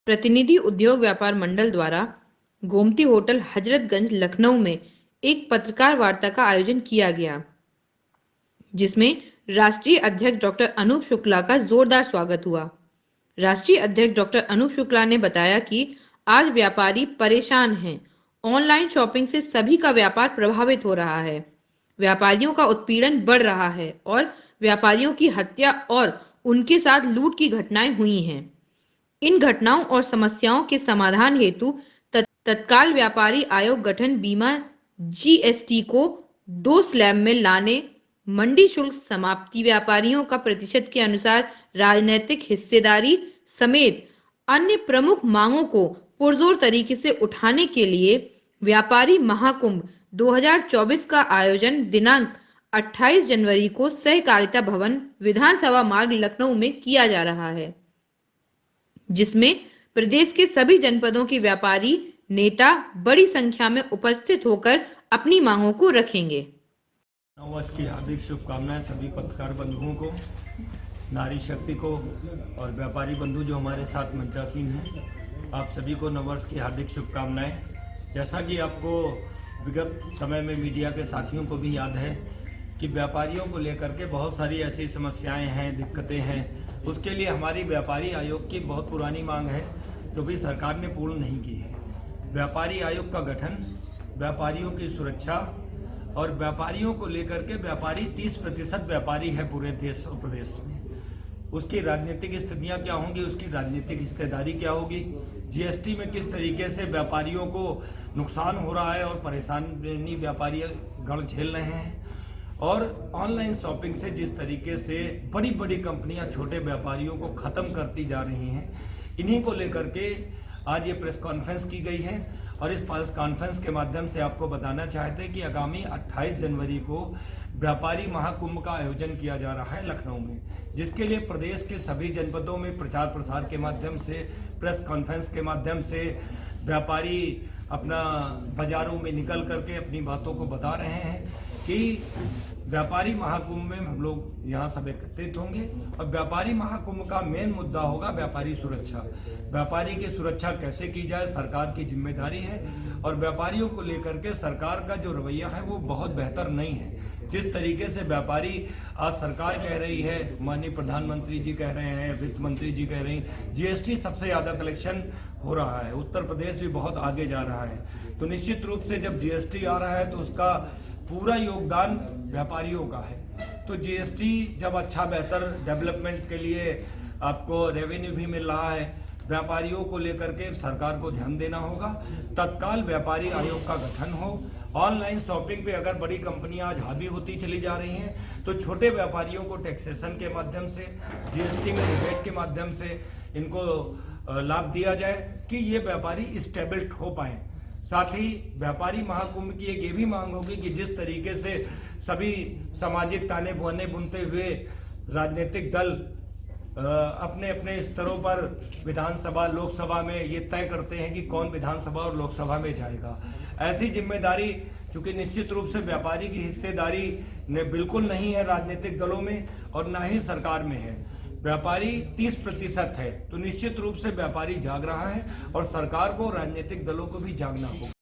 प्रतिनिधि उद्योग व्यापार मंडल द्वारा गोमती होटल हजरतगंज लखनऊ में एक पत्रकार वार्ता का आयोजन किया गया, जिसमें राष्ट्रीय अध्यक्ष डॉक्टर अनूप शुक्ला का जोरदार स्वागत हुआ। राष्ट्रीय अध्यक्ष डॉक्टर अनूप शुक्ला ने बताया कि आज व्यापारी परेशान हैं। ऑनलाइन शॉपिंग से सभी का व्यापार प्रभावित हो रहा है। व्यापारियों का उत्पीड़न बढ़ रहा है और व्यापारियों की हत्या और उनके साथ लूट की घटनाएं हुई हैं। इन घटनाओं और समस्याओं के समाधान हेतु तत्काल व्यापारी आयोग गठन, बीमा, जीएसटी को 2 स्लैब में लाने, मंडी शुल्क समाप्ति, व्यापारियों का प्रतिशत के अनुसार राजनीतिक हिस्सेदारी समेत अन्य प्रमुख मांगों को पुरजोर तरीके से उठाने के लिए व्यापारी महाकुंभ 2024 का आयोजन दिनांक 28 जनवरी को सहकारिता भवन, विधानसभा मार्ग, लखनऊ में किया जा रहा है, जिसमें प्रदेश के सभी जनपदों के व्यापारी नेता बड़ी संख्या में उपस्थित होकर अपनी मांगों को रखेंगे। नववर्ष की हार्दिक शुभकामनाएं सभी पत्रकार बंधुओं को, नारी शक्ति को और व्यापारी बंधु जो हमारे साथ मंचासीन हैं, आप सभी को नववर्ष की हार्दिक शुभकामनाएं। जैसा कि आपको विगत समय में मीडिया के साथियों को भी याद है कि व्यापारियों को लेकर के बहुत सारी ऐसी समस्याएं हैं, दिक्कतें हैं। उसके लिए हमारी व्यापारी आयोग की बहुत पुरानी मांग है जो भी सरकार ने पूर्ण नहीं की है। व्यापारी आयोग का गठन, व्यापारियों की सुरक्षा और व्यापारियों को लेकर के व्यापारी 30% व्यापारी है पूरे देश और प्रदेश में। उसकी राजनीतिक स्थितियां क्या होंगी, उसकी राजनीतिक हिस्सेदारी क्या होगी, जीएसटी में किस तरीके से व्यापारियों को नुकसान हो रहा है और परेशानी व्यापारी गण झेल रहे हैं, और ऑनलाइन शॉपिंग से जिस तरीके से बड़ी बड़ी कंपनियां छोटे व्यापारियों को ख़त्म करती जा रही हैं, इन्हीं को लेकर के आज ये प्रेस कॉन्फ्रेंस की गई है। और इस प्रेस कॉन्फ्रेंस के माध्यम से आपको बताना चाहते हैं कि आगामी 28 जनवरी को व्यापारी महाकुंभ का आयोजन किया जा रहा है लखनऊ में, जिसके लिए प्रदेश के सभी जनपदों में प्रचार प्रसार के माध्यम से, प्रेस कॉन्फ्रेंस के माध्यम से व्यापारी अपना बाजारों में निकल करके अपनी बातों को बता रहे हैं कि व्यापारी महाकुंभ में हम लोग यहाँ सब एकत्रित होंगे। और व्यापारी महाकुंभ का मेन मुद्दा होगा व्यापारी सुरक्षा। व्यापारी की सुरक्षा कैसे की जाए, सरकार की जिम्मेदारी है। और व्यापारियों को लेकर के सरकार का जो रवैया है वो बहुत बेहतर नहीं है। जिस तरीके से व्यापारी आज सरकार कह रही है, माननीय प्रधानमंत्री जी कह रहे हैं, वित्त मंत्री जी कह रही हैं, जीएसटी सबसे ज़्यादा कलेक्शन हो रहा है, उत्तर प्रदेश भी बहुत आगे जा रहा है। तो निश्चित रूप से जब जीएसटी आ रहा है तो उसका पूरा योगदान व्यापारियों का है। तो जीएसटी जब अच्छा बेहतर डेवलपमेंट के लिए आपको रेवेन्यू भी मिल रहा है, व्यापारियों को लेकर के सरकार को ध्यान देना होगा। तत्काल व्यापारी आयोग का गठन हो। ऑनलाइन शॉपिंग पे अगर बड़ी कंपनियां आज हावी होती चली जा रही हैं तो छोटे व्यापारियों को टैक्सेशन के माध्यम से, जीएसटी में रिबेट के माध्यम से इनको लाभ दिया जाए कि ये व्यापारी स्टेबल हो पाएं। साथ ही व्यापारी महाकुंभ की एक ये भी मांग होगी कि जिस तरीके से सभी सामाजिक ताने बाने बुनते हुए राजनीतिक दल अपने अपने स्तरों पर विधानसभा, लोकसभा में ये तय करते हैं कि कौन विधानसभा और लोकसभा में जाएगा, ऐसी जिम्मेदारी चूंकि निश्चित रूप से व्यापारी की हिस्सेदारी ने बिल्कुल नहीं है राजनीतिक दलों में और ना ही सरकार में है। व्यापारी 30% है, तो निश्चित रूप से व्यापारी जाग रहा है और सरकार को, राजनीतिक दलों को भी जागना होगा।